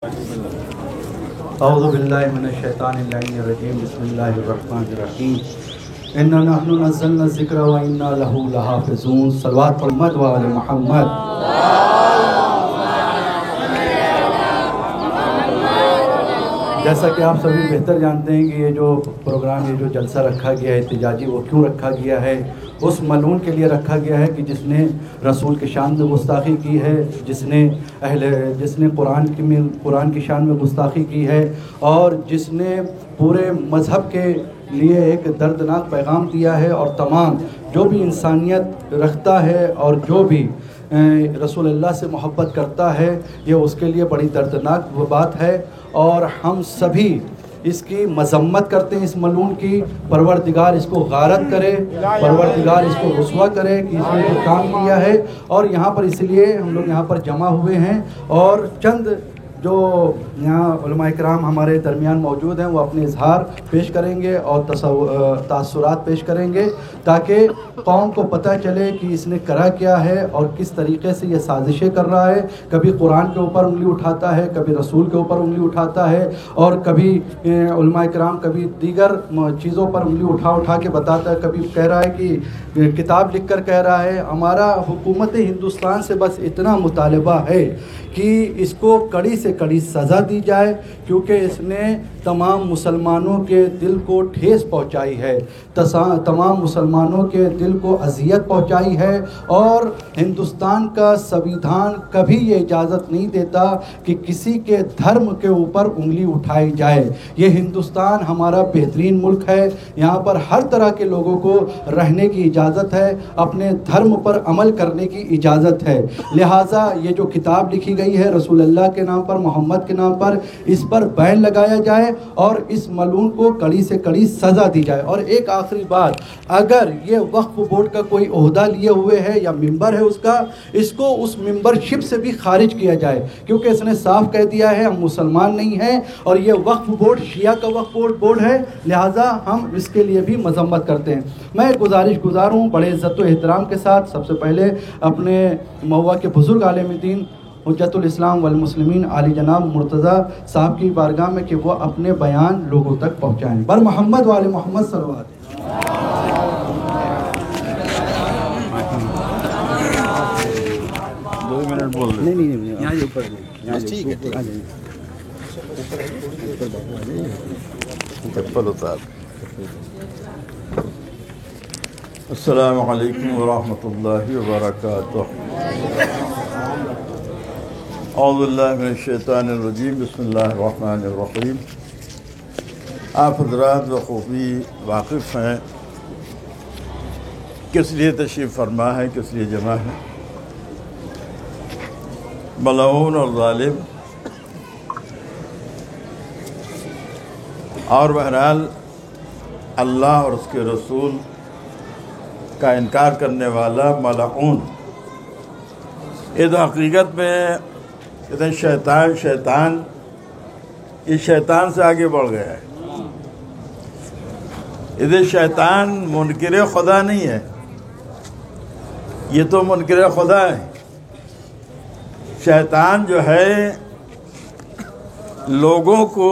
اعوذ باللہ من الشیطان الرجیم بسم اللہ الرحمن الرحیم انا نحن نزلنا الذکر و انا لہ لحافظون صلوات محمد و آل محمد۔ جیسا کہ آپ سبھی بہتر جانتے ہیں کہ یہ جو پروگرام یہ جو جلسہ رکھا گیا ہے احتجاجی وہ کیوں رکھا گیا ہے، اس ملعون کے لیے رکھا گیا ہے کہ جس نے رسول کی شان میں گستاخی کی ہے، جس نے قرآن کی شان میں گستاخی کی ہے، اور جس نے پورے مذہب کے لیے ایک دردناک پیغام دیا ہے، اور تمام جو بھی انسانیت رکھتا ہے اور جو بھی رسول اللہ سے محبت کرتا ہے یہ اس کے لیے بڑی دردناک بات ہے، اور ہم سبھی اس کی مذمت کرتے ہیں اس ملعون کی۔ پروردگار اس کو غارت کرے، پروردگار اس کو رسوا کرے کہ اس نے جو کام کیا ہے۔ اور یہاں پر اس لیے ہم لوگ یہاں پر جمع ہوئے ہیں، اور چند جو یہاں علماء کرام ہمارے درمیان موجود ہیں وہ اپنے اظہار پیش کریں گے اور تاثرات پیش کریں گے، تاکہ قوم کو پتہ چلے کہ اس نے کرا کیا ہے اور کس طریقے سے یہ سازشیں کر رہا ہے۔ کبھی قرآن کے اوپر انگلی اٹھاتا ہے، کبھی رسول کے اوپر انگلی اٹھاتا ہے، اور کبھی علماء کرام کبھی دیگر چیزوں پر انگلی اٹھا کے بتاتا ہے، کبھی کہہ رہا ہے کہ کتاب لکھ کر کہہ رہا ہے۔ ہمارا حکومت ہندوستان سے بس اتنا مطالبہ ہے کہ اس کو کڑی سے کڑی سزا دی جائے، کیونکہ اس نے تمام مسلمانوں کے دل کو ٹھیس پہنچائی ہے، تمام مسلمانوں کے دل کو اذیت پہنچائی ہے، اور ہندوستان کا سنویدھان کبھی یہ اجازت نہیں دیتا کہ کسی کے دھرم کے اوپر انگلی اٹھائی جائے۔ یہ ہندوستان ہمارا بہترین ملک ہے، یہاں پر ہر طرح کے لوگوں کو رہنے کی اجازت ہے، اپنے دھرم پر عمل کرنے کی اجازت ہے۔ لہٰذا یہ جو کتاب لکھی گئی ہے رسول اللہ کے نام پر، محمد کے نام پر، اس پر بین لگایا جائے اور اس ملعون کو کڑی سے کڑی سزا دی جائے۔ اور ایک آخری بات، اگر یہ وقف بورڈ کا کوئی عہدہ لیے ہوئے ہے یا ممبر ہے اس کو اس ممبرشپ سے بھی خارج کیا جائے، کیونکہ اس نے صاف کہہ دیا ہے ہم مسلمان نہیں ہیں، اور یہ وقف بورڈ شیعہ کا وقف بورڈ ہے، لہٰذا ہم اس کے لیے بھی مذمت کرتے ہیں۔ میں گزارش گزار ہوں بڑے عزت و احترام کے ساتھ، سب سے پہلے اپنے مہوا کے بزرگ عالم دین حجت الاسلام والمسلمین علی جناب مرتضیٰ صاحب کی بارگاہ میں کہ وہ اپنے بیان لوگوں تک پہنچائیں۔ بر محمد و آل محمد صلوات۔ دو منٹ بول رہے نہیں یہاں اوپر ٹھیک ہے، چپل اتار۔ السلام علیکم ورحمۃ اللہ وبرکاتہ۔ اعوذ باللہ من الشیطان الرجیم بسم اللہ الرحمن الرحیم۔ آپ حضرات بخوبی واقف ہیں کس لیے تشریف فرما ہے، کس لیے جمع ہے۔ ملعون اور ظالم، اور بہرحال اللہ اور اس کے رسول کا انکار کرنے والا ملعون، یہ تو حقیقت میں شیطان اس شیطان سے آگے بڑھ گیا ہے۔ یہ شیطان منکر خدا نہیں ہے، یہ تو منکر خدا ہے۔ شیطان جو ہے لوگوں کو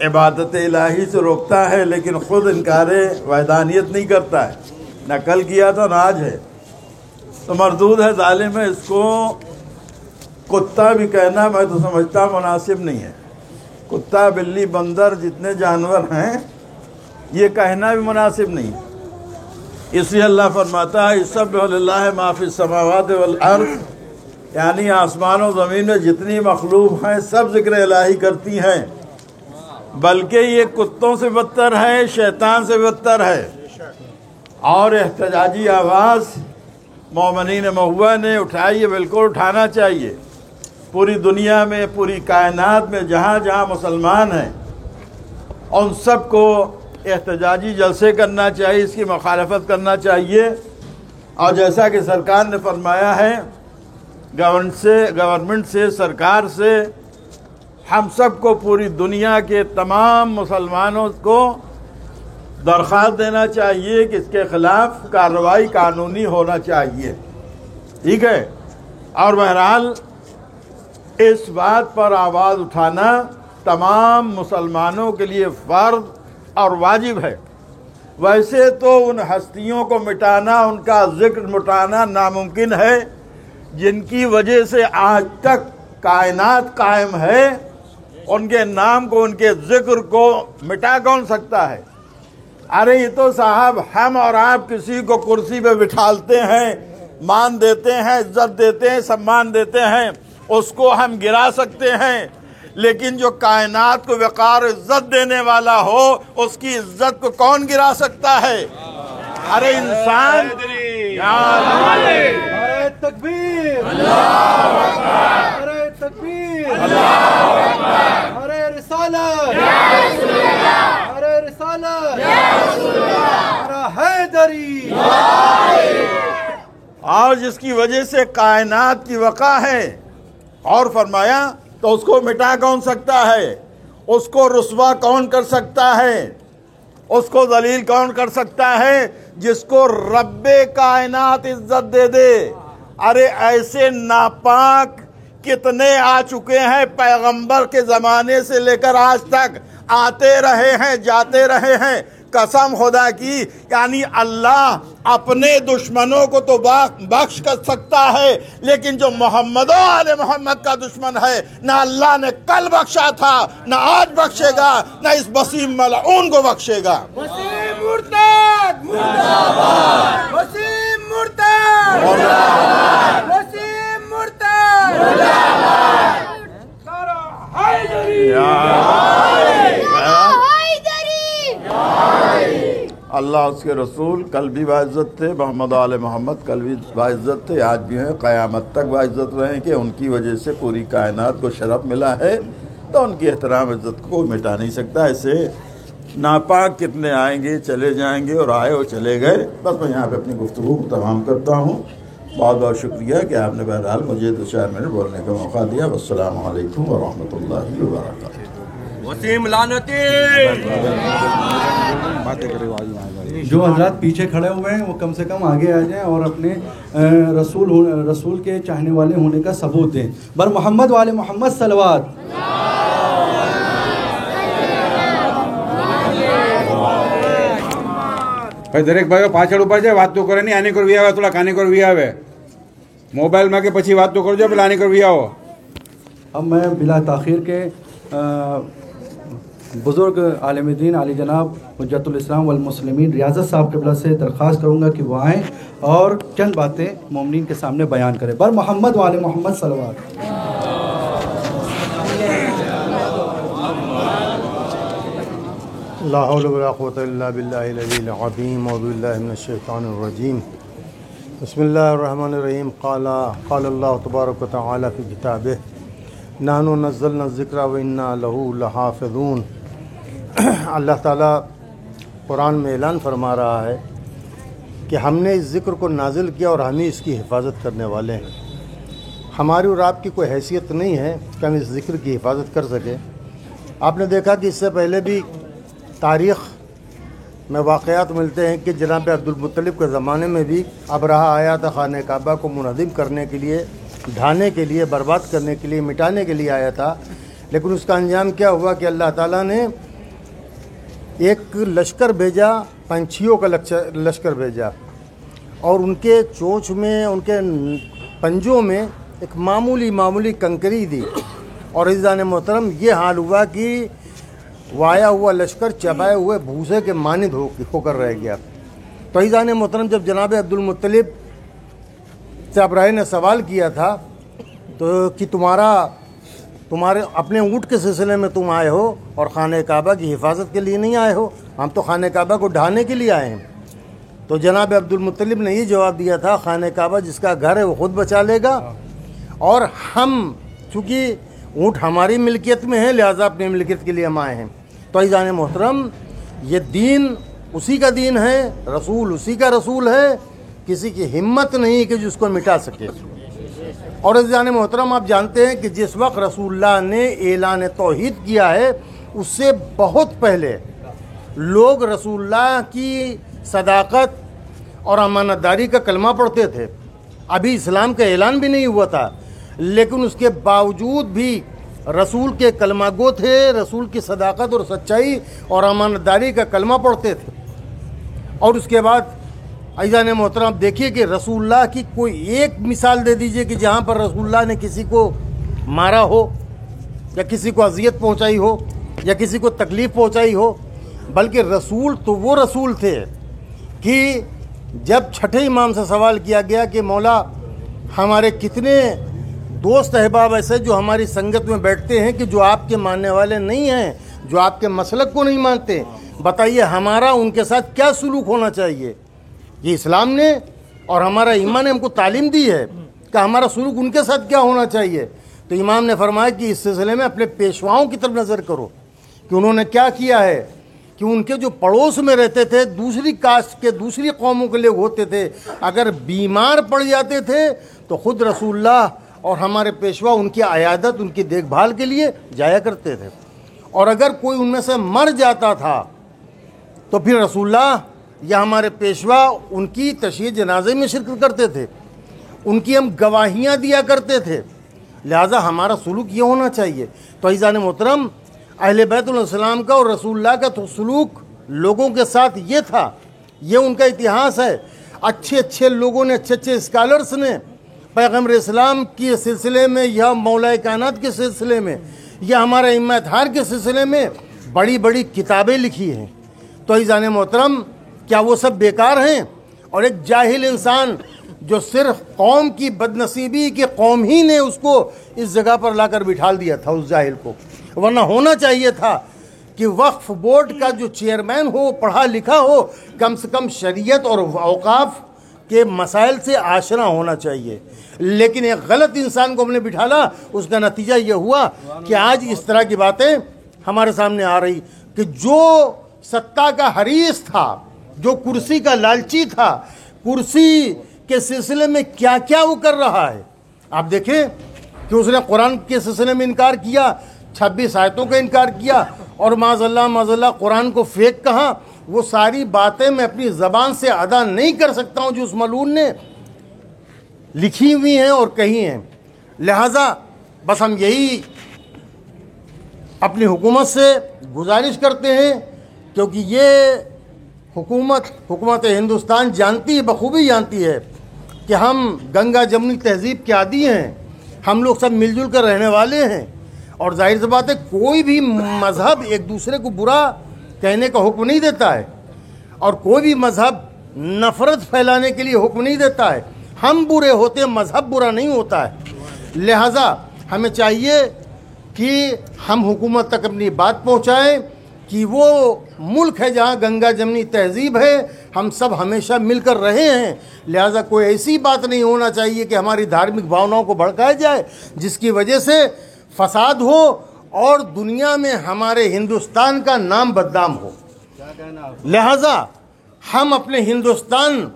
عبادت الہی سے روکتا ہے، لیکن خود انکار وحدانیت نہیں کرتا ہے، نہ کل کیا تھا نہ آج ہے، تو مردود ہے، ظالم ہے۔ اس کو کتا بھی کہنا میں تو سمجھتا مناسب نہیں ہے۔ کتا، بلی، بندر جتنے جانور ہیں یہ کہنا بھی مناسب نہیں، اس لیے اللہ فرماتا ہے یسبح للہ ما فی السماوات والارض، یعنی آسمان و زمین میں جتنی مخلوق ہیں سب ذکر الہی کرتی ہیں، بلکہ یہ کتوں سے بدتر ہے، شیطان سے بدتر ہے۔ اور احتجاجی آواز مومنین مہوا نے اٹھائی ہے، بالکل اٹھانا چاہیے۔ پوری دنیا میں، پوری کائنات میں جہاں جہاں مسلمان ہیں ان سب کو احتجاجی جلسے کرنا چاہیے، اس کی مخالفت کرنا چاہیے۔ اور جیسا کہ سرکار نے فرمایا ہے، گورنمنٹ سے، سرکار سے ہم سب کو، پوری دنیا کے تمام مسلمانوں کو درخواست دینا چاہیے کہ اس کے خلاف کارروائی قانونی ہونا چاہیے، ٹھیک ہے۔ اور بہرحال اس بات پر آواز اٹھانا تمام مسلمانوں کے لیے فرض اور واجب ہے۔ ویسے تو ان ہستیوں کو مٹانا، ان کا ذکر مٹانا ناممکن ہے جن کی وجہ سے آج تک کائنات قائم ہے۔ ان کے نام کو، ان کے ذکر کو مٹا کون سکتا ہے؟ ارے یہ تو صاحب ہم اور آپ کسی کو کرسی پہ بٹھالتے ہیں، مان دیتے ہیں، عزت دیتے ہیں، سمان دیتے ہیں، اس کو ہم گرا سکتے ہیں، لیکن جو کائنات کو وقار عزت دینے والا ہو اس کی عزت کو کون گرا سکتا ہے؟ ارے انسان نعرہ تکبیر، نعرہ تکبیر، نعرہ رسالت، نعرہ رسالت، نعرہ حیدری، اور جس کی وجہ سے کائنات کی وقع ہے۔ اور فرمایا تو اس کو مٹا کون سکتا ہے؟ اس کو رسوا کون کر سکتا ہے؟ اس کو ذلیل کون کر سکتا ہے؟ جس کو رب کائنات عزت دے دے۔ ارے ایسے ناپاک کتنے آ چکے ہیں، پیغمبر کے زمانے سے لے کر آج تک آتے رہے ہیں، جاتے رہے ہیں۔ قسم خدا کی، یعنی اللہ اپنے دشمنوں کو تو بخش کر سکتا ہے، لیکن جو محمد و آل محمد کا دشمن ہے، نہ اللہ نے کل بخشا تھا، نہ آج بخشے گا، نہ اس وسیم ملعون کو بخشے گا۔ وسیم مرتد مرداباد، وسیم مرتد مرداباد، وسیم مرتد مرداباد، اللہ اس کے رسول کل بھی باعزت تھے، محمد آل محمد کل بھی باعزت تھے، آج بھی ہیں، قیامت تک باعزت رہیں کہ ان کی وجہ سے پوری کائنات کو شرف ملا ہے، تو ان کی احترام عزت کو کوئی مٹا نہیں سکتا۔ ایسے ناپاک کتنے آئیں گے، چلے جائیں گے، اور آئے اور چلے گئے۔ بس میں یہاں پہ اپنی گفتگو کو تمام کرتا ہوں۔ بہت بہت شکریہ کہ آپ نے بہرحال مجھے 2-4 منٹ بولنے کا موقع دیا۔ والسلام علیکم ورحمۃ اللہ وبرکاتہ۔ وسیم لعنتی، جو حضرات پیچھے کھڑے ہوئے ہیں وہ کم سے کم آگے آ جائیں اور اپنے رسول کے چاہنے والے ہونے کا ثبوت دیں۔ بر محمد والے محمد صلوات۔ દરેક ભાઈઓ પાછળ ઉભા છે, વાત તો કરે નહીં, આની કરવી આવે, થોડા કાની કરવી આવે, મોબાઈલમાં કે પછી વાત તો કરજો, પેલા આની કરવી આવો। اب میں بلا تاخیر کے بزرگ عالم دین علی جناب حجت الاسلام والمسلمین ریاضت صاحب قبلہ سے درخواست کروں گا کہ وہ آئیں اور چند باتیں مومنین کے سامنے بیان کریں۔ بر محمد والے محمد صلوات۔ لا حول ولا قوة الا باللہ العلی العظیم، اعوذ باللہ من الشیطان الرجیم، بسم اللہ الرحمن الرحیم۔ قال اللہ تبارک وتعالی فی کتابہ نحن نزلنا الذکر وإنا لہ لحافظون۔ اللہ تعالیٰ قرآن میں اعلان فرما رہا ہے کہ ہم نے اس ذکر کو نازل کیا اور ہم ہی اس کی حفاظت کرنے والے ہیں۔ ہماری اور آپ کی کوئی حیثیت نہیں ہے کہ ہم اس ذکر کی حفاظت کر سکیں۔ آپ نے دیکھا کہ اس سے پہلے بھی تاریخ میں واقعات ملتے ہیں کہ جناب عبد المطلب کے زمانے میں بھی ابرہہ آیا تھا خانہ کعبہ کو منہدم کرنے کے لیے، ڈھانے کے لیے، برباد کرنے کے لیے، مٹانے کے لیے آیا تھا، لیکن اس کا انجام کیا ہوا کہ اللہ تعالیٰ نے ایک لشکر بھیجا، پنچھیوں کا لشکر بھیجا، اور ان کے چونچ میں، ان کے پنجوں میں ایک معمولی کنکری دی، اور عزیزان محترم یہ حال ہوا کہ وایا ہوا لشکر چبائے ہوئے بھوسے کے مانند ہو کر رہ گیا۔ تو عزیزان محترم جب جناب عبد المطلب سے ابراہیم نے سوال کیا تھا تو کہ تمہارے اپنے اونٹ کے سلسلے میں تم آئے ہو اور خانہ کعبہ کی حفاظت کے لیے نہیں آئے ہو، ہم تو خانہ کعبہ کو ڈھانے کے لیے آئے ہیں۔ تو جناب عبد المطلب نے یہ جواب دیا تھا، خانہ کعبہ جس کا گھر ہے وہ خود بچا لے گا، اور ہم چونکہ اونٹ ہماری ملکیت میں ہے لہٰذا اپنی ملکیت کے لیے ہم آئے ہیں۔ تو عزیزان محترم یہ دین اسی کا دین ہے، رسول اسی کا رسول ہے، کسی کی ہمت نہیں کہ جس کو مٹا سکے۔ اور عزیزان محترم آپ جانتے ہیں کہ جس وقت رسول اللہ نے اعلان توحید کیا ہے اس سے بہت پہلے لوگ رسول اللہ کی صداقت اور امانت داری کا کلمہ پڑھتے تھے، ابھی اسلام کا اعلان بھی نہیں ہوا تھا، لیکن اس کے باوجود بھی رسول کے کلمہ گو تھے، رسول کی صداقت اور سچائی اور امانت داری کا کلمہ پڑھتے تھے۔ اور اس کے بعد عزیزان محترم دیکھیے کہ رسول اللہ کی کوئی ایک مثال دے دیجئے کہ جہاں پر رسول اللہ نے کسی کو مارا ہو یا کسی کو اذیت پہنچائی ہو یا کسی کو تکلیف پہنچائی ہو، بلکہ رسول تو وہ رسول تھے کہ جب چھٹے امام سے سوال کیا گیا کہ مولا ہمارے کتنے دوست احباب ایسے جو ہماری سنگت میں بیٹھتے ہیں کہ جو آپ کے ماننے والے نہیں ہیں، جو آپ کے مسلک کو نہیں مانتے، بتائیے ہمارا ان کے ساتھ کیا سلوک ہونا چاہیے؟ یہ اسلام نے اور ہمارا ایمان نے ہم کو تعلیم دی ہے کہ ہمارا سلوک ان کے ساتھ کیا ہونا چاہیے۔ تو امام نے فرمایا کہ اس سلسلے میں اپنے پیشواؤں کی طرف نظر کرو کہ انہوں نے کیا کیا ہے، کہ ان کے جو پڑوس میں رہتے تھے دوسری کاسٹ کے دوسری قوموں کے لوگ ہوتے تھے، اگر بیمار پڑ جاتے تھے تو خود رسول اللہ اور ہمارے پیشوا ان کی عیادت ان کی دیکھ بھال کے لیے جایا کرتے تھے، اور اگر کوئی ان میں سے مر جاتا تھا تو پھر رسول اللہ یا ہمارے پیشوا ان کی تشییع جنازے میں شرکت کرتے تھے، ان کی ہم گواہیاں دیا کرتے تھے۔ لہٰذا ہمارا سلوک یہ ہونا چاہیے۔ تو عزیزان محترم، اہل بیت علیہ السلام کا اور رسول اللہ کا تو سلوک لوگوں کے ساتھ یہ تھا، یہ ان کا اتہاس ہے۔ اچھے لوگوں نے، اچھے اسکالرس نے پیغمبر اسلام کے سلسلے میں یا مولا کائنات کے سلسلے میں یا ہمارے ائمہ اطہار کے سلسلے میں بڑی کتابیں لکھی ہیں۔ تو عزیزان محترم، کیا وہ سب بیکار ہیں؟ اور ایک جاہل انسان جو صرف قوم کی بدنصیبی کہ قوم ہی نے اس کو اس جگہ پر لا کر بٹھال دیا تھا اس جاہل کو، ورنہ ہونا چاہیے تھا کہ وقف بورڈ کا جو چیئرمین ہو پڑھا لکھا ہو، کم سے کم شریعت اور اوقاف کے مسائل سے آشنا ہونا چاہیے۔ لیکن ایک غلط انسان کو ہم نے بٹھالا، اس کا نتیجہ یہ ہوا کہ آج اس طرح کی باتیں ہمارے سامنے آ رہی کہ جو ستا کا حریص تھا، جو کرسی کا لالچی تھا، کرسی کے سلسلے میں کیا کیا وہ کر رہا ہے۔ آپ دیکھیں کہ اس نے قرآن کے سلسلے میں انکار کیا، 26 آیتوں کا انکار کیا، اور معاذ اللہ قرآن کو فیک کہا۔ وہ ساری باتیں میں اپنی زبان سے ادا نہیں کر سکتا ہوں جو اس ملعون نے لکھی ہوئی ہیں اور کہی ہیں۔ لہٰذا بس ہم یہی اپنی حکومت سے گزارش کرتے ہیں، کیونکہ یہ حکومت ہندوستان جانتی ہے، بخوبی جانتی ہے کہ ہم گنگا جمنی تہذیب کے عادی ہیں، ہم لوگ سب مل جل کر رہنے والے ہیں، اور ظاہر سی بات ہے کوئی بھی مذہب ایک دوسرے کو برا کہنے کا حکم نہیں دیتا ہے، اور کوئی بھی مذہب نفرت پھیلانے کے لیے حکم نہیں دیتا ہے۔ ہم برے ہوتے ہیں، مذہب برا نہیں ہوتا ہے۔ لہٰذا ہمیں چاہیے کہ ہم حکومت تک اپنی بات پہنچائیں کہ وہ ملک ہے جہاں گنگا جمنی تہذیب ہے، ہم سب ہمیشہ مل کر رہے ہیں۔ لہٰذا کوئی ایسی بات نہیں ہونا چاہیے کہ ہماری دھارمک بھاوناؤں کو بھڑکایا جائے جس کی وجہ سے فساد ہو اور دنیا میں ہمارے ہندوستان کا نام بدنام ہو۔ لہٰذا ہم اپنے ہندوستان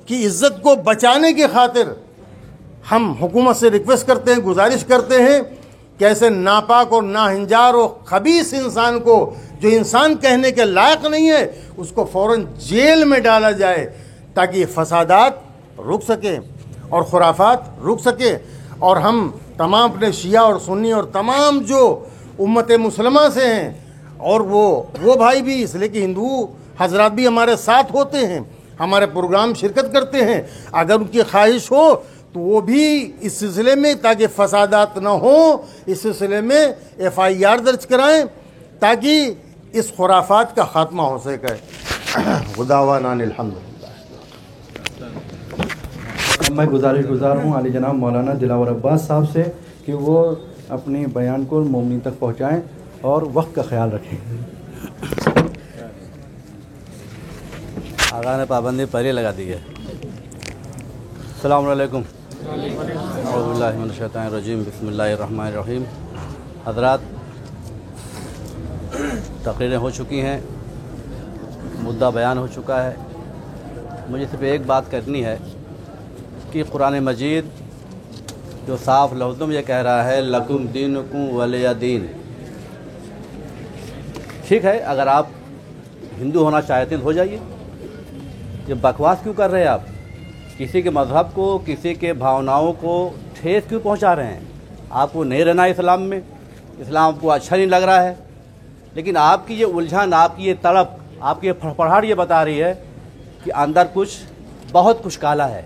کی عزت کو بچانے کی خاطر ہم حکومت سے ریکویسٹ کرتے ہیں، گزارش کرتے ہیں کہ ایسے ناپاک اور ناہنجار اور خبیث انسان کو جو انسان کہنے کے لائق نہیں ہے اس کو فوراً جیل میں ڈالا جائے تاکہ یہ فسادات رک سکیں اور خرافات رک سکے، اور ہم تمام اپنے شیعہ اور سنی اور تمام جو امت مسلمہ سے ہیں، اور وہ بھائی بھی، اس لیے کہ ہندو حضرات بھی ہمارے ساتھ ہوتے ہیں، ہمارے پروگرام شرکت کرتے ہیں، اگر ان کی خواہش ہو تو وہ بھی اس سلسلے میں تاکہ فسادات نہ ہوں اس سلسلے میں FIR درج کرائیں تاکہ اس خرافات کا خاتمہ ہو سکے۔ خداوانا الحمدللہ۔ میں گزار ہوں علی جناب مولانا دلاور عباس صاحب سے کہ وہ اپنی بیان کو مومنین تک پہنچائیں اور وقت کا خیال رکھیں۔ آقا نے پابندی پہلے لگا دی ہے۔ السلام علیکم۔ اعوذ باللہ من الشیطان الرجیم، بسم اللہ الرحمن الرحیم۔ حضرات، تقریریں ہو چکی ہیں، مدعا بیان ہو چکا ہے۔ مجھے صرف ایک بات کرنی ہے کہ قرآن مجید جو صاف لفظوں میں یہ کہہ رہا ہے لکم دینکم ولی دین، ٹھیک ہے، اگر آپ ہندو ہونا چاہتے ہیں تو ہو جائیے، یہ بکواس کیوں کر رہے ہیں آپ؟ کسی کے مذہب کو، کسی کے بھاوناؤں کو ٹھیس کیوں پہنچا رہے ہیں؟ آپ کو نہیں رہنا اسلام میں، اسلام کو اچھا نہیں لگ رہا ہے، لیکن آپ کی یہ الجھن، آپ کی یہ تڑپ، آپ کی یہ پھڑپڑاہٹ یہ بتا رہی ہے کہ اندر بہت کچھ کالا ہے۔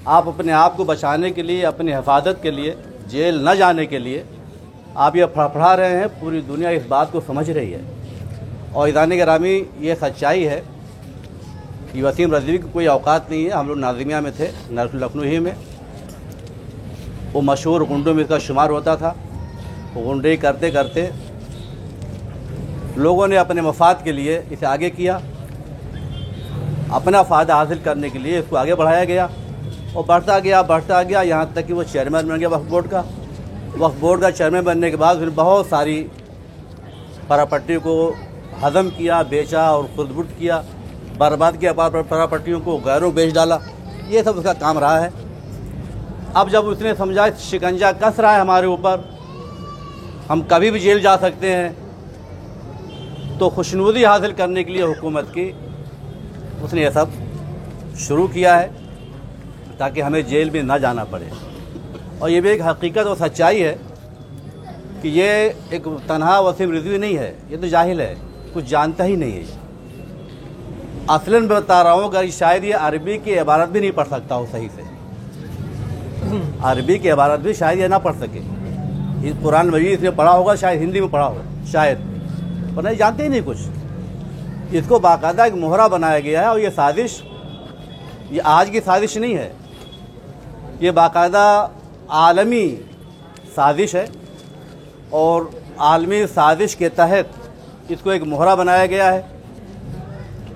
آپ اپنے آپ کو بچانے کے لیے، اپنی حفاظت کے لیے، جیل نہ جانے کے لیے آپ یہ پھڑپڑا رہے ہیں۔ پوری دنیا اس بات کو سمجھ رہی ہے، اور عزیزان گرامی یہ سچائی ہے کہ وسیم رضوی کی کوئی اوقات نہیں ہے۔ ہم لوگ ناظمیہ میں تھے، لکھنؤ ہی میں، وہ مشہور غنڈوں میں اس کا شمار ہوتا تھا۔ وہ غنڈے کرتے کرتے لوگوں نے اپنے مفاد کے لیے اسے آگے کیا، اپنا فائدہ حاصل کرنے کے لیے اس کو آگے بڑھایا گیا، اور بڑھتا گیا یہاں تک کہ وہ چیئرمین بن گیا وقف بورڈ کا۔ وقف بورڈ کا چیئرمین بننے کے بعد پھر بہت ساری پراپرٹی کو ہضم کیا، بیچا اور خود بٹ کیا، برباد کیا پراپرٹیوں کو، غیروں بیچ ڈالا۔ یہ سب اس کا کام رہا ہے۔ اب جب اس نے سمجھا شکنجہ کس رہا ہے ہمارے اوپر، ہم کبھی بھی جیل جا سکتے ہیں، تو خوشنودی حاصل کرنے کے لیے حکومت کی اس نے یہ سب شروع کیا ہے تاکہ ہمیں جیل میں نہ جانا پڑے۔ اور یہ بھی ایک حقیقت اور سچائی ہے کہ یہ ایک تنہا وسیم رضوی نہیں ہے، یہ تو جاہل ہے، کچھ جانتا ہی نہیں ہے۔ اصلاً میں بتا رہا ہوں کہ شاید یہ عربی کی عبارت بھی نہیں پڑھ سکتا ہو صحیح سے، عربی کی عبارت بھی شاید یہ نہ پڑھ سکے۔ قرآن مجید اس نے پڑھا ہوگا، شاید ہندی میں پڑھا ہو، شاید، ورنہ یہ جانتے ہی نہیں کچھ۔ اس کو باقاعدہ ایک مہرہ بنایا گیا ہے، اور یہ سازش یہ آج کی سازش نہیں ہے، یہ باقاعدہ عالمی سازش ہے، اور عالمی سازش کے تحت اس کو ایک مہرہ بنایا گیا ہے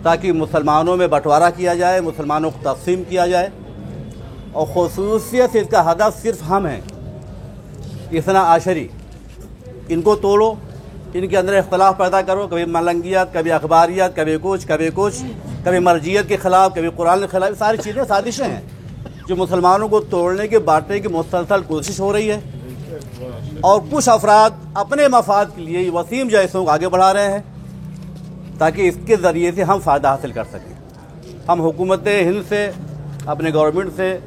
تاکہ مسلمانوں میں بٹوارا کیا جائے، مسلمانوں کو تقسیم کیا جائے، اور خصوصیت اس کا ہدف صرف ہم ہیں، اثنا عشری۔ ان کو توڑو، ان کے اندر اختلاف پیدا کرو، کبھی ملنگیت، کبھی اخباریت، کبھی کچھ، کبھی مرجیت کے خلاف، کبھی قرآن کے خلاف۔ ساری چیزیں سازشیں ہیں جو مسلمانوں کو توڑنے کے، بانٹنے کی مسلسل کوشش ہو رہی ہے، اور کچھ افراد اپنے مفاد کے لیے وسیم جیسوں کو آگے بڑھا رہے ہیں تاکہ اس کے ذریعے سے ہم فائدہ حاصل کر سکیں۔ ہم حکومت ہند سے، اپنے گورنمنٹ سے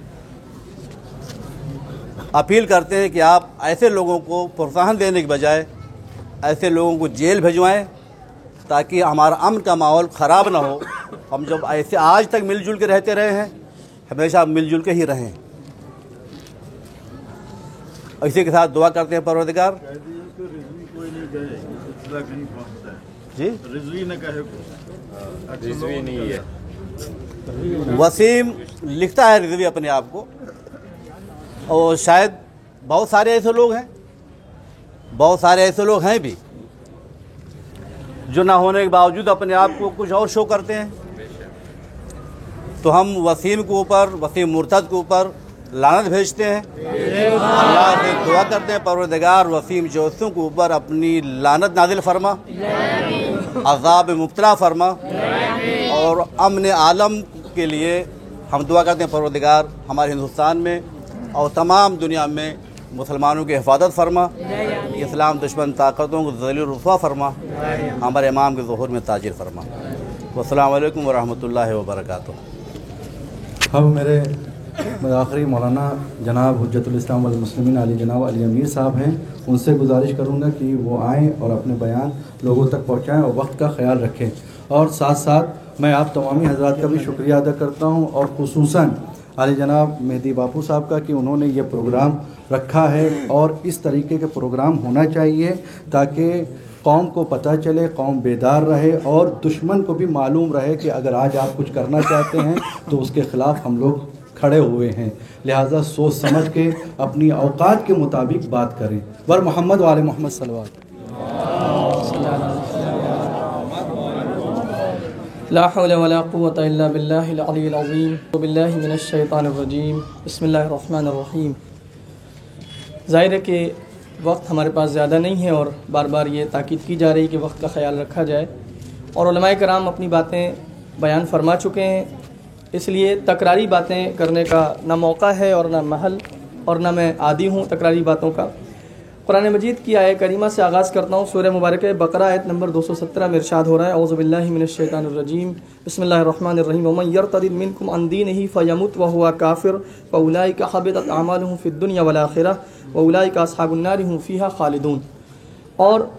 اپیل کرتے ہیں کہ آپ ایسے لوگوں کو پروتساہن دینے کے بجائے ایسے لوگوں کو جیل بھجوائیں تاکہ ہمارا امن کا ماحول خراب نہ ہو۔ ہم جب ایسے آج تک مل جل کے رہتے رہے ہیں، ہمیشہ مل جل کے ہی رہیں۔ اسی کے ساتھ دعا کرتے ہیں پروردگار جی رضوی نہ کہے رضوی نہیں ہے، وسیم لکھتا ہے رضوی اپنے آپ کو، اور شاید بہت سارے ایسے لوگ ہیں بھی جو نہ ہونے کے باوجود اپنے آپ کو کچھ اور شو کرتے ہیں۔ تو ہم وسیم کے اوپر، وسیم مرتد کے اوپر لعنت بھیجتے ہیں، اللہ سے دعا کرتے ہیں پروردگار وسیم جوسوں کے اوپر اپنی لعنت نازل فرما، عذاب مبتلا فرما، اور امن عالم کے لیے ہم دعا کرتے ہیں پروردگار ہمارے ہندوستان میں اور تمام دنیا میں مسلمانوں کی حفاظت فرما، اسلام دشمن طاقتوں کو ذلیل رسوا فرما، ہمارے امام کے ظہور میں تاجر فرما۔ والسلام علیکم ورحمۃ اللہ وبرکاتہ۔ اب میرے آخری مولانا جناب حجت الاسلام والمسلمین علی جناب علی امیر صاحب ہیں، ان سے گزارش کروں گا کہ وہ آئیں اور اپنے بیان لوگوں تک پہنچائیں اور وقت کا خیال رکھیں، اور ساتھ ساتھ میں آپ تمامی حضرات کا بھی شکریہ ادا کرتا ہوں، اور خصوصاً علی جناب مہدی باپو صاحب کا کہ انہوں نے یہ پروگرام رکھا ہے، اور اس طریقے کے پروگرام ہونا چاہیے تاکہ قوم کو پتہ چلے، قوم بیدار رہے، اور دشمن کو بھی معلوم رہے کہ اگر آج آپ کچھ کرنا چاہتے ہیں تو اس کے خلاف ہم لوگ کھڑے ہوئے ہیں، لہٰذا سوچ سمجھ کے اپنی اوقات کے مطابق بات کریں۔ ور محمد وآل محمد صلوات۔ لا حول ولا قوة الا باللہ العلی العظیم باللہ من الشیطان الرجیم بسم اللہ الرحمن الرحیم۔ ظاہر ہے کہ وقت ہمارے پاس زیادہ نہیں ہے، اور بار بار یہ تاکید کی جا رہی کہ وقت کا خیال رکھا جائے، اور علماء کرام اپنی باتیں بیان فرما چکے ہیں، اس لیے تکراری باتیں کرنے کا نہ موقع ہے اور نہ محل، اور نہ میں عادی ہوں تکراری باتوں کا۔ قرآن مجید کی آیت کریمہ سے آغاز کرتا ہوں. سورہ مبارکہ بقرہ آیت نمبر 217 میں ارشاد ہو رہا ہے اعوذ باللہ من الشیطان الرجیم بسم اللہ الرحمن الرحیم ومن یرتد منکم عن دینہ فیمت وہو کافر فاولئک حبطت اعمالہم فی الدنیا والآخرہ واولئک اصحاب النار هم فیہا خالدون. اور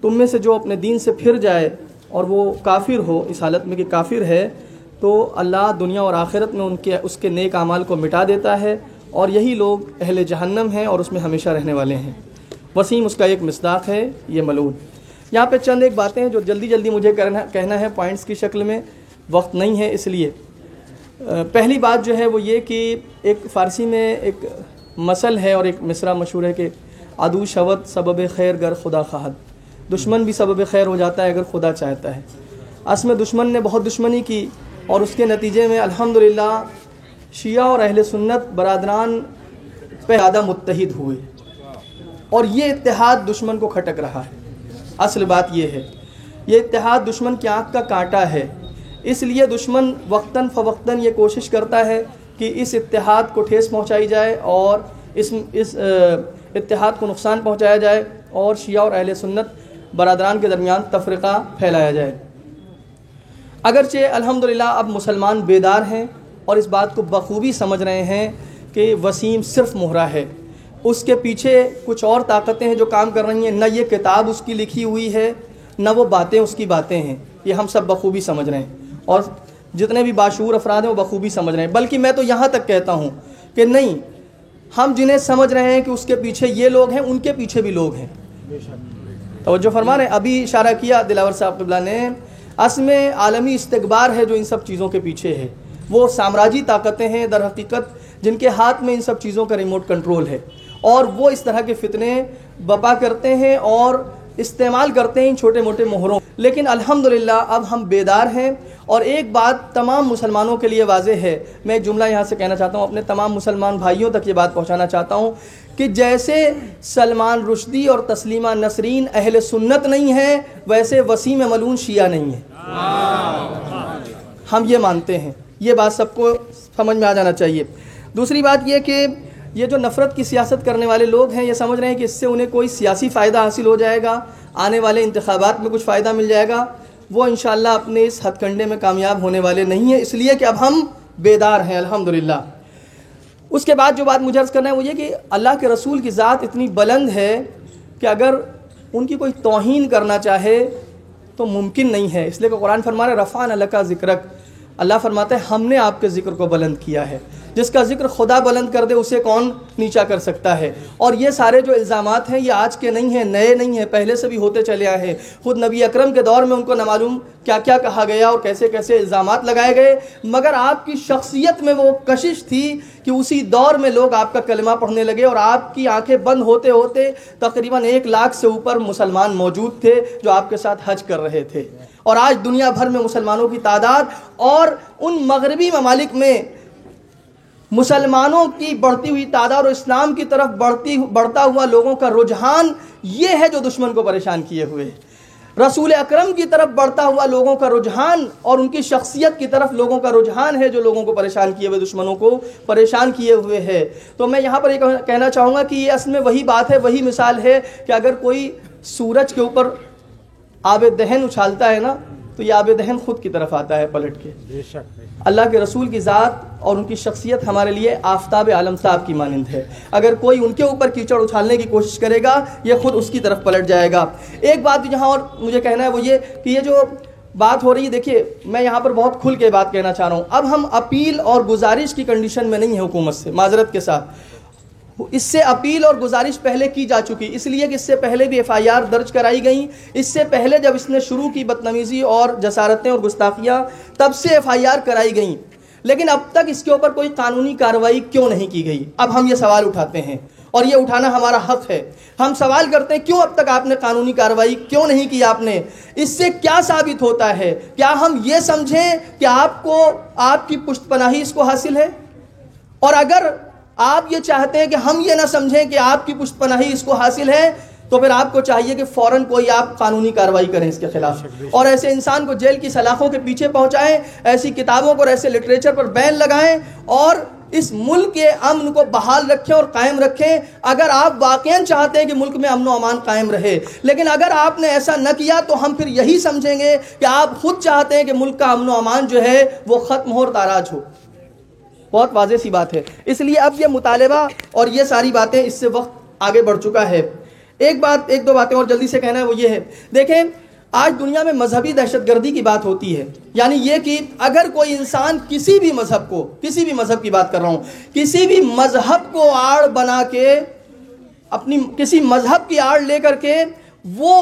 تم میں سے جو اپنے دین سے پھر جائے اور وہ کافر ہو، اس حالت میں کہ کافر ہے، تو اللہ دنیا اور آخرت میں اس کے نیک اعمال کو مٹا دیتا ہے، اور یہی لوگ اہل جہنم ہیں اور اس میں ہمیشہ رہنے والے ہیں. وسیم اس کا ایک مصداق ہے یہ ملعون. یہاں پہ چند ایک باتیں ہیں جو جلدی مجھے کہنا ہے پوائنٹس کی شکل میں، وقت نہیں ہے اس لیے. پہلی بات جو ہے وہ یہ کہ ایک فارسی میں ایک مثل ہے اور ایک مصرع مشہور ہے کہ عدو شود سبب خیر گر خدا خواہد. دشمن بھی سبب خیر ہو جاتا ہے اگر خدا چاہتا ہے. اصل میں دشمن نے بہت دشمنی کی اور اس کے نتیجے میں الحمدللہ شیعہ اور اہل سنت برادران پہ زیادہ متحد ہوئے، اور یہ اتحاد دشمن کو کھٹک رہا ہے. اصل بات یہ ہے، یہ اتحاد دشمن کی آنکھ کا کانٹا ہے. اس لیے دشمن وقتاً فوقتاً یہ کوشش کرتا ہے کہ اس اتحاد کو ٹھیس پہنچائی جائے اور اس اتحاد کو نقصان پہنچایا جائے اور شیعہ اور اہل سنت برادران کے درمیان تفرقہ پھیلایا جائے. اگرچہ الحمدللہ اب مسلمان بیدار ہیں اور اس بات کو بخوبی سمجھ رہے ہیں کہ وسیم صرف مہرہ ہے، اس کے پیچھے کچھ اور طاقتیں ہیں جو کام کر رہی ہیں. نہ یہ کتاب اس کی لکھی ہوئی ہے، نہ وہ باتیں اس کی باتیں ہیں. یہ ہم سب بخوبی سمجھ رہے ہیں اور جتنے بھی باشعور افراد ہیں وہ بخوبی سمجھ رہے ہیں. بلکہ میں تو یہاں تک کہتا ہوں کہ نہیں، ہم جنہیں سمجھ رہے ہیں کہ اس کے پیچھے یہ لوگ ہیں، ان کے پیچھے بھی لوگ ہیں. توجہ فرما رہے ہیں. ابھی اشارہ کیا دلاور صاحب قبلہ نے، اصل میں عالمی استکبار ہے جو ان سب چیزوں کے پیچھے ہے. وہ سامراجی طاقتیں ہیں در حقیقت جن کے ہاتھ میں ان سب چیزوں کا ریموٹ کنٹرول ہے، اور وہ اس طرح کے فتنے بپا کرتے ہیں اور استعمال کرتے ہیں ان چھوٹے موٹے مہروں. لیکن الحمدللہ اب ہم بیدار ہیں. اور ایک بات تمام مسلمانوں کے لیے واضح ہے، میں ایک جملہ یہاں سے کہنا چاہتا ہوں، اپنے تمام مسلمان بھائیوں تک یہ بات پہنچانا چاہتا ہوں کہ جیسے سلمان رشدی اور تسلیمہ نسرین اہل سنت نہیں ہیں، ویسے وسیم ملعون شیعہ نہیں ہیں. ہم یہ مانتے ہیں، یہ بات سب کو سمجھ میں آ جانا چاہیے. دوسری بات یہ کہ یہ جو نفرت کی سیاست کرنے والے لوگ ہیں، یہ سمجھ رہے ہیں کہ اس سے انہیں کوئی سیاسی فائدہ حاصل ہو جائے گا، آنے والے انتخابات میں کچھ فائدہ مل جائے گا. وہ انشاءاللہ اپنے اس ہتھ کنڈے میں کامیاب ہونے والے نہیں ہیں، اس لیے کہ اب ہم بیدار ہیں الحمدللہ. اس کے بعد جو بات مجھے عرض کرنا ہے وہ یہ کہ اللہ کے رسول کی ذات اتنی بلند ہے کہ اگر ان کی کوئی توہین کرنا چاہے تو ممکن نہیں ہے. اس لیے کہ قرآن فرما رہا ہے رفعنا لک ذکرک. اللہ فرماتا ہے ہم نے آپ کے ذکر کو بلند کیا ہے. جس کا ذکر خدا بلند کر دے اسے کون نیچا کر سکتا ہے. اور یہ سارے جو الزامات ہیں یہ آج کے نہیں ہیں، نئے نہیں ہیں، پہلے سے بھی ہوتے چلے آئے ہیں. خود نبی اکرم کے دور میں ان کو نہ معلوم کیا کیا کہا گیا اور کیسے کیسے الزامات لگائے گئے، مگر آپ کی شخصیت میں وہ کشش تھی کہ اسی دور میں لوگ آپ کا کلمہ پڑھنے لگے اور آپ کی آنکھیں بند ہوتے ہوتے تقریباً 1 لاکھ سے اوپر مسلمان موجود تھے جو آپ کے ساتھ حج کر رہے تھے. اور آج دنیا بھر میں مسلمانوں کی تعداد اور ان مغربی ممالک میں مسلمانوں کی بڑھتی ہوئی تعداد اور اسلام کی طرف بڑھتا ہوا لوگوں کا رجحان یہ ہے جو دشمن کو پریشان کیے ہوئے. رسول اکرم کی طرف بڑھتا ہوا لوگوں کا رجحان اور ان کی شخصیت کی طرف لوگوں کا رجحان ہے جو لوگوں کو پریشان کیے ہوئے، دشمنوں کو پریشان کیے ہوئے ہے. تو میں یہاں پر یہ کہنا چاہوں گا کہ یہ اصل میں وہی بات ہے، وہی مثال ہے کہ اگر کوئی سورج کے اوپر آب دہن اچھالتا ہے نا تو یہ آب دہن خود کی طرف آتا ہے پلٹ کے. اللہ کے رسول کی ذات اور ان کی شخصیت ہمارے لیے آفتاب عالم صاحب کی مانند ہے. اگر کوئی ان کے اوپر کیچڑ اچھالنے کی کوشش کرے گا یہ خود اس کی طرف پلٹ جائے گا. ایک بات یہاں اور مجھے کہنا ہے وہ یہ کہ یہ جو بات ہو رہی ہے، دیکھیے میں یہاں پر بہت کھل کے بات کہنا چاہ رہا ہوں. اب ہم اپیل اور گزارش کی کنڈیشن میں نہیں ہیں حکومت سے، معذرت کے ساتھ. اس سے اپیل اور گزارش پہلے کی جا چکی، اس لیے کہ اس سے پہلے بھی FIR درج کرائی گئیں. اس سے پہلے جب اس نے شروع کی بدتمیزی اور جسارتیں اور گستاخیاں تب سے FIR کرائی گئیں، لیکن اب تک اس کے اوپر کوئی قانونی کارروائی کیوں نہیں کی گئی؟ اب ہم یہ سوال اٹھاتے ہیں اور یہ اٹھانا ہمارا حق ہے. ہم سوال کرتے ہیں کیوں اب تک آپ نے قانونی کارروائی کیوں نہیں کی؟ آپ نے اس سے کیا ثابت ہوتا ہے؟ کیا ہم یہ سمجھیں کہ آپ کو آپ کی پشت پناہی اس کو حاصل ہے؟ اور اگر آپ یہ چاہتے ہیں کہ ہم یہ نہ سمجھیں کہ آپ کی پشت پناہی اس کو حاصل ہے تو پھر آپ کو چاہیے کہ فوراً کوئی آپ قانونی کارروائی کریں اس کے خلاف اور ایسے انسان کو جیل کی سلاخوں کے پیچھے پہنچائیں، ایسی کتابوں کو اور ایسے لٹریچر پر بین لگائیں اور اس ملک کے امن کو بحال رکھیں اور قائم رکھیں اگر آپ واقعاً چاہتے ہیں کہ ملک میں امن و امان قائم رہے. لیکن اگر آپ نے ایسا نہ کیا تو ہم پھر یہی سمجھیں گے کہ آپ خود چاہتے ہیں کہ ملک کا امن و امان جو ہے وہ ختم ہو اور تاراج ہو. بہت واضح سی بات ہے. اس لیے اب یہ مطالبہ اور یہ ساری باتیں اس سے وقت آگے بڑھ چکا ہے. ایک دو باتیں اور جلدی سے کہنا ہے وہ یہ ہے. دیکھیں آج دنیا میں مذہبی دہشت گردی کی بات ہوتی ہے. یعنی یہ کہ اگر کوئی انسان کسی بھی مذہب کی بات کر رہا ہوں, کسی بھی مذہب کو آڑ بنا کے, اپنی کسی مذہب کی آڑ لے کر کے وہ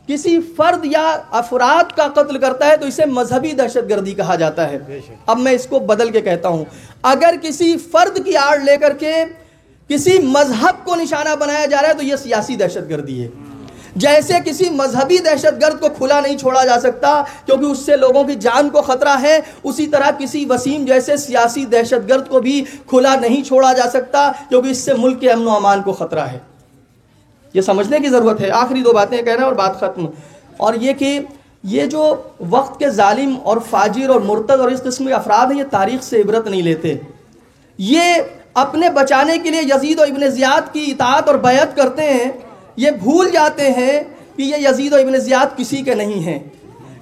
کسی فرد یا افراد کا قتل کرتا ہے تو اسے مذہبی دہشت گردی کہا جاتا ہے. اب میں اس کو بدل کے کہتا ہوں, اگر کسی فرد کی آڑ لے کر کے کسی مذہب کو نشانہ بنایا جا رہا ہے تو یہ سیاسی دہشت گردی ہے. جیسے کسی مذہبی دہشت گرد کو کھلا نہیں چھوڑا جا سکتا کیونکہ اس سے لوگوں کی جان کو خطرہ ہے, اسی طرح کسی وسیم جیسے سیاسی دہشت گرد کو بھی کھلا نہیں چھوڑا جا سکتا کیونکہ اس سے ملک کے امن و امان کو خطرہ ہے. یہ سمجھنے کی ضرورت ہے. آخری دو باتیں کہنا اور بات ختم. اور یہ کہ یہ جو وقت کے ظالم اور فاجر اور مرتد اور اس قسم کے افراد ہیں یہ تاریخ سے عبرت نہیں لیتے. یہ اپنے بچانے کے لیے یزید و ابن زیاد کی اطاعت اور بیعت کرتے ہیں. یہ بھول جاتے ہیں کہ یہ یزید و ابن زیاد کسی کے نہیں ہیں.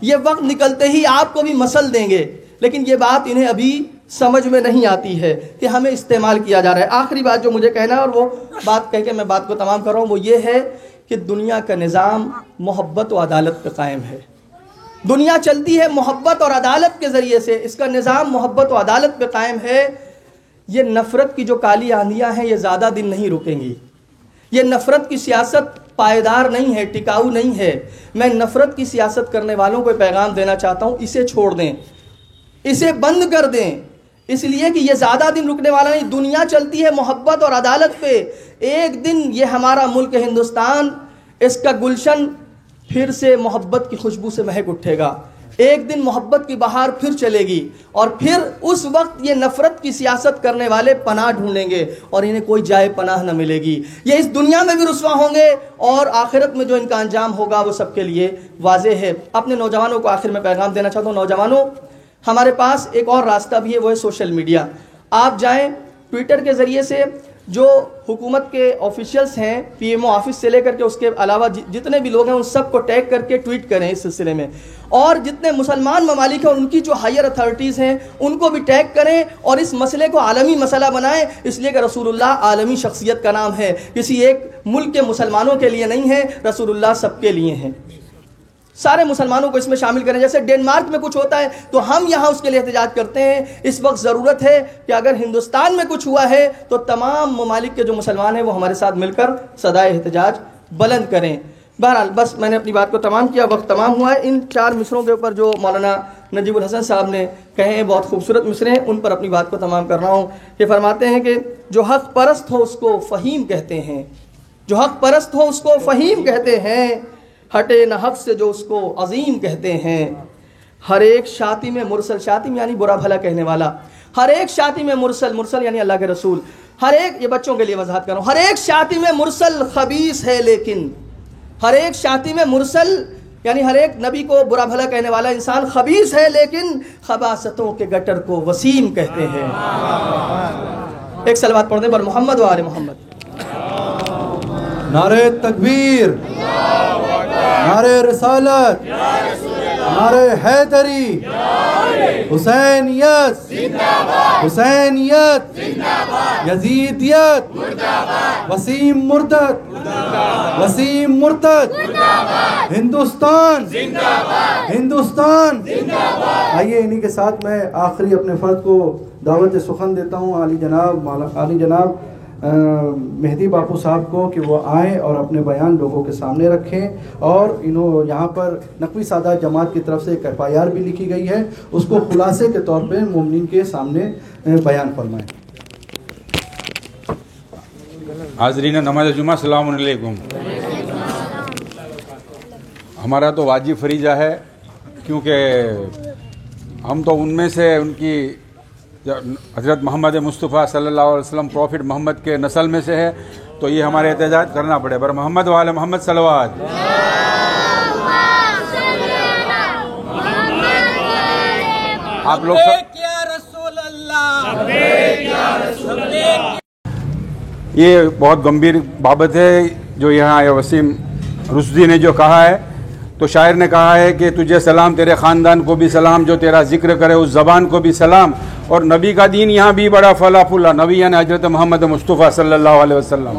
یہ وقت نکلتے ہی آپ کو بھی مسل دیں گے, لیکن یہ بات انہیں ابھی سمجھ میں نہیں آتی ہے کہ ہمیں استعمال کیا جا رہا ہے. آخری بات جو مجھے کہنا ہے اور وہ بات کہہ کے میں بات کو تمام کر رہا ہوں وہ یہ ہے کہ دنیا کا نظام محبت و عدالت پہ قائم ہے. دنیا چلتی ہے محبت اور عدالت کے ذریعے سے. اس کا نظام محبت و عدالت پہ قائم ہے. یہ نفرت کی جو کالی آندیاں ہیں یہ زیادہ دن نہیں رکیں گی. یہ نفرت کی سیاست پائیدار نہیں ہے, ٹکاؤ نہیں ہے. میں نفرت کی سیاست کرنے والوں کو پیغام دینا چاہتا ہوں, اسے چھوڑ دیں, اسے بند کر دیں, اس لیے کہ یہ زیادہ دن رکنے والا نہیں. دنیا چلتی ہے محبت اور عدالت پہ. ایک دن یہ ہمارا ملک ہندوستان, اس کا گلشن پھر سے محبت کی خوشبو سے مہک اٹھے گا. ایک دن محبت کی بہار پھر چلے گی اور پھر اس وقت یہ نفرت کی سیاست کرنے والے پناہ ڈھونڈیں گے اور انہیں کوئی جائے پناہ نہ ملے گی. یہ اس دنیا میں بھی رسوا ہوں گے اور آخرت میں جو ان کا انجام ہوگا وہ سب کے لیے واضح ہے. اپنے نوجوانوں کو آخر میں پیغام دینا چاہتا ہوں. نوجوانوں, ہمارے پاس ایک اور راستہ بھی ہے, وہ ہے سوشل میڈیا. آپ جائیں ٹویٹر کے ذریعے سے جو حکومت کے آفیشیلز ہیں, پی ایم او آفس سے لے کر کے اس کے علاوہ جتنے بھی لوگ ہیں ان سب کو ٹیگ کر کے ٹویٹ کریں اس سلسلے میں. اور جتنے مسلمان ممالک ہیں ان کی جو ہائر اتھارٹیز ہیں ان کو بھی ٹیگ کریں اور اس مسئلے کو عالمی مسئلہ بنائیں. اس لیے کہ رسول اللہ عالمی شخصیت کا نام ہے, کسی ایک ملک کے مسلمانوں کے لیے نہیں ہے, رسول اللہ سب کے لیے ہیں. سارے مسلمانوں کو اس میں شامل کریں. جیسے ڈینمارک میں کچھ ہوتا ہے تو ہم یہاں اس کے لیے احتجاج کرتے ہیں. اس وقت ضرورت ہے کہ اگر ہندوستان میں کچھ ہوا ہے تو تمام ممالک کے جو مسلمان ہیں وہ ہمارے ساتھ مل کر صدائے احتجاج بلند کریں. بہرحال بس میں نے اپنی بات کو تمام کیا, وقت تمام ہوا ہے. ان 4 مصروں کے اوپر جو مولانا نجیب الحسن صاحب نے کہے ہیں بہت خوبصورت مصرے ہیں, ان پر اپنی بات کو تمام کر رہا ہوں. یہ فرماتے ہیں کہ جو حق پرست ہو اس کو فہیم کہتے ہیں, جو حق پرست ہو اس کو فہیم کہتے ہیں, ہٹے نہ حق سے جو اس کو عظیم کہتے ہیں. ہر ایک شاطم مرسل, شاطم یعنی برا بھلا کہنے والا, ہر ایک شاطم مرسل, مرسل یعنی اللہ کے رسول, ہر ایک, یہ بچوں کے لیے وضاحت کر رہا ہوں, ہر ایک شاطم مرسل خبیث ہے لیکن, ہر ایک شاطم مرسل یعنی ہر ایک نبی کو برا بھلا کہنے والا انسان خبیث ہے لیکن خباثتوں کے گٹر کو وسیم کہتے ہیں. ایک صلوات پڑھ دیں پر محمد و آل محمد. نعرہ تکبیر, نعرہ رسالت, نعرہ حیدری, حسینیت, حسینیت, یزیدیت, وسیم مرتد, وسیم مرتد, ہندوستان, ہندوستان. آئیے انہی کے ساتھ میں آخری اپنے فرد کو دعوت سخن دیتا ہوں عالی جناب مہدی باپو صاحب کو کہ وہ آئیں اور اپنے بیان لوگوں کے سامنے رکھیں. اور یہاں پر نقوی سادات جماعت کی طرف سے ایک FIR بھی لکھی گئی ہے, اس کو خلاصے کے طور پہ مومنین کے سامنے بیان فرمائیں. حاضرین نماز جمعہ السلام علیکم. ہمارا تو واجب فریضہ ہے کیونکہ ہم تو ان میں سے ان کی حضرت محمد مصطفیٰ صلی اللہ علیہ وسلم پروفٹ محمد کے نسل میں سے ہے, تو یہ ہمارے احتجاج کرنا پڑے. بر محمد وعلی محمد صلوات. آپ لوگ سب یہ بہت گمبھیر بابت ہے جو یہاں وسیم رشدی نے جو کہا ہے. تو شاعر نے کہا ہے کہ تجھے سلام، تیرے خاندان کو بھی سلام، جو تیرا ذکر کرے اس زبان کو بھی سلام، اور نبی کا دین یہاں بھی بڑا پھلا پھولا. نبی یعنی حضرت محمد مصطفیٰ صلی اللہ علیہ وسلم،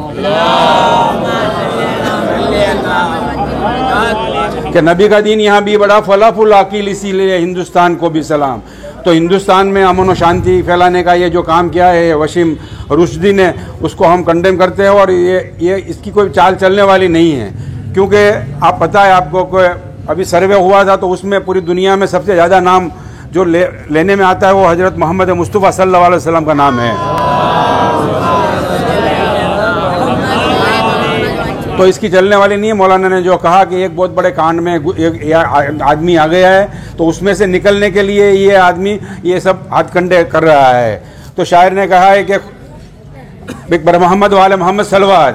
کہ نبی کا دین یہاں بھی بڑا پھلا پھولا، عقیل اسی لیے ہندوستان کو بھی سلام. تو ہندوستان میں امن و شانتی پھیلانے کا یہ جو کام کیا ہے وسیم رشدی نے، اس کو ہم کنڈیم کرتے ہیں، اور یہ اس کی کوئی چال چلنے والی نہیں ہے. کیونکہ آپ پتہ ہے آپ کو کہ ابھی سروے ہوا تھا تو اس میں پوری دنیا میں سب سے زیادہ نام جو لینے میں آتا ہے وہ حضرت محمد مصطفیٰ صلی اللہ علیہ وسلم کا نام ہے. تو اس کی چلنے والی نہیں ہے. مولانا نے جو کہا کہ ایک بہت بڑے کانڈ میں ایک آدمی آ گیا ہے، تو اس میں سے نکلنے کے لیے یہ آدمی یہ سب ہاتھ کنڈے کر رہا ہے. تو شاعر نے کہا ہے کہ بر محمد والے محمد صلوات،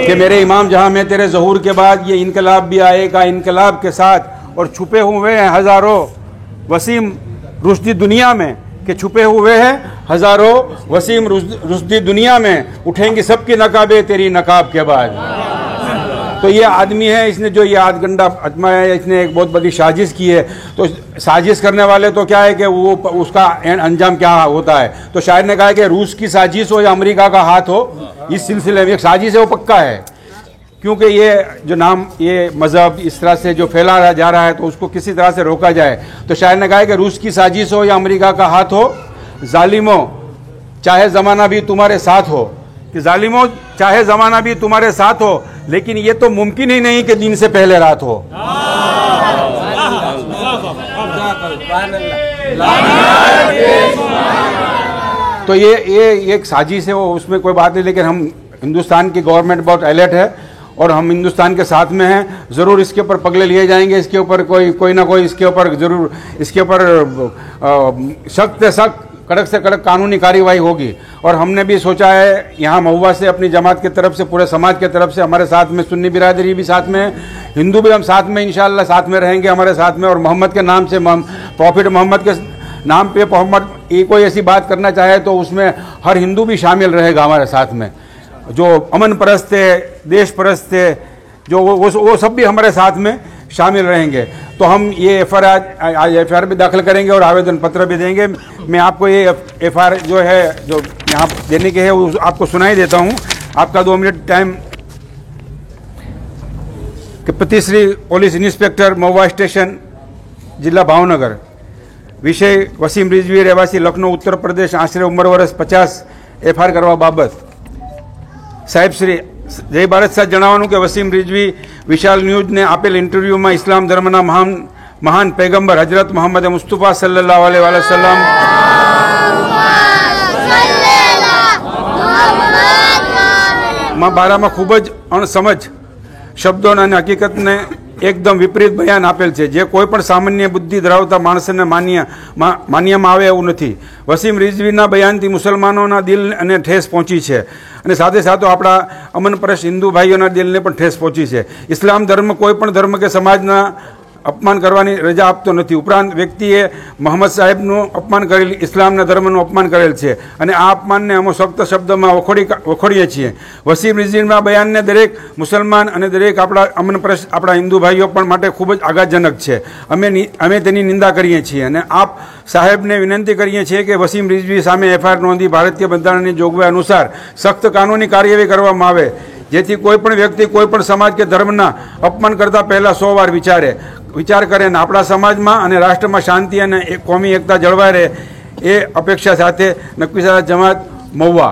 کہ میرے امام جہاں میں تیرے ظہور کے بعد یہ انقلاب بھی آئے گا انقلاب کے ساتھ، اور چھپے ہوئے ہیں ہزاروں وسیم رشدی دنیا میں، کہ چھپے ہوئے ہیں ہزاروں وسیم رشدی دنیا میں، اٹھیں گی سب کی نقابیں تیری نقاب کے بعد. تو یہ آدمی ہے، اس نے جو یہ آدھ گنڈا اجمایا ہے، اس نے ایک بہت بڑی سازش کی ہے. تو سازش کرنے والے تو کیا ہے کہ وہ اس کا انجام کیا ہوتا ہے. تو شاعر نے کہا ہے کہ روس کی سازش ہو یا امریکہ کا ہاتھ ہو، اس سلسلے میں ایک سازش ہے وہ پکا ہے. کیونکہ یہ جو نام یہ مذہب اس طرح سے جو پھیلا جا رہا ہے تو اس کو کسی طرح سے روکا جائے. تو شاعر نے کہا ہے کہ روس کی سازش ہو یا امریکہ کا ہاتھ ہو، ظالموں چاہے زمانہ بھی تمہارے ساتھ ہو، کہ ظالموں چاہے زمانہ بھی تمہارے ساتھ ہو، لیکن یہ تو ممکن ہی نہیں کہ دن سے پہلے رات ہو. تو یہ ایک سازش ہے، وہ اس میں کوئی بات نہیں. لیکن ہم ہندوستان کی گورنمنٹ بہت الرٹ ہے اور ہم ہندوستان کے ساتھ میں ہیں. ضرور اس کے اوپر پگلے لیے جائیں گے، اس کے اوپر کوئی نہ کوئی اس کے اوپر ضرور اس کے اوپر سخت سے سخت کڑک سے کڑک قانونی کارروائی ہوگی. اور ہم نے بھی سوچا ہے یہاں مہوا سے اپنی جماعت کی طرف سے پورے سماج کی طرف سے ہمارے ساتھ میں سنی برادری بھی ساتھ میں ہے، ہندو بھی ہم ساتھ میں انشاءاللہ ساتھ میں رہیں گے ہمارے ساتھ میں. اور محمد کے نام سے پروفٹ محمد کے نام پہ محمد یہ کوئی ایسی بات کرنا چاہے تو اس میں ہر ہندو بھی شامل رہے گا ہمارے ساتھ میں. جو امن پرست ہے، دیش پرست ہے، جو وہ سب بھی ہمارے ساتھ میں شامل رہیں گے. تو ہم یہ ایف آئی آر بھی داخل کریں گے اور آویدن پتر بھی دیں گے. میں آپ کو یہ ایف آئی آر جو ہے جو یہاں دینے کے ہے وہ آپ کو سنائی دیتا ہوں. آپ کا 2 منٹ ٹائم. کہ پتیسری پولیس انسپیکٹر مہوا اسٹیشن ضلع بھاؤنگر، વિષય વસીમ રિઝવી રહેવાસી લખનૌ ઉત્તર પ્રદેશ, આશરે ઉંમર વર્ષ 50, એફઆઈઆર કરવા બાબત. સાહેબ શ્રી જય ભારત સાહેબ જણાવવાનું કે વસીમ રિઝવી વિશાલ ન્યૂઝને આપેલ ઇન્ટરવ્યૂમાં ઇસ્લામ ધર્મના મહાન પૈગંબર હજરત મોહમ્મદ મુસ્તફા સલ્લલ્લાહુ અલૈહિ વસલ્લમ બારામાં ખૂબ જ અણસમજ શબ્દોના અને હકીકતને એકદમ વિપરીત બયાન આપેલ છે, જે કોઈ પણ સામાન્ય બુદ્ધિ ધરાવતા માણસને માન્યમાં આવે એવું નથી. વસીમ રિઝવીના બયાનથી મુસલમાનોના દિલ અને ઠેસ પહોંચી છે, અને સાથે સાથે આપણા અમનપરસ્ત હિન્દુ ભાઈઓના દિલને પણ ઠેસ પહોંચી છે. ઇસ્લામ ધર્મ કોઈ પણ ધર્મ કે સમાજના અપમાન કરવાની રજા આપતો નથી. ઉપરાંત વ્યક્તિએ મોહમ્મદ સાહેબનું અપમાન કરેલ, ઇસ્લામના ધર્મનું અપમાન કરેલ છે, અને આ અપમાનને અમે સખ્ત શબ્દમાં વખોડીએ છીએ. વસીમ રિઝવીના બયાનને દરેક મુસલમાન અને દરેક આપણા અમનપ્રસ્ત આપણા હિન્દુ ભાઈઓ પણ માટે ખૂબ જ આઘાતજનક છે. અમે તેની નિંદા કરીએ છીએ અને આપ સાહેબને વિનંતી કરીએ છીએ કે વસીમ રિઝવી સામે એફઆઈઆર નોંધી ભારતીય બંધારણની જોગવાઈ અનુસાર સખ્ત કાનૂની કાર્યવાહી કરવામાં આવે, જેથી કોઈ પણ વ્યક્તિ કોઈ પણ સમાજ કે ધર્મના અપમાન કરતાં પહેલાં 100 વાર વિચાર કરે અને આપણા સમાજમાં અને રાષ્ટ્રમાં શાંતિ અને કોમી એકતા જળવાઈ રહે એ અપેક્ષા સાથે નકવીસાત જમાત મહુવા.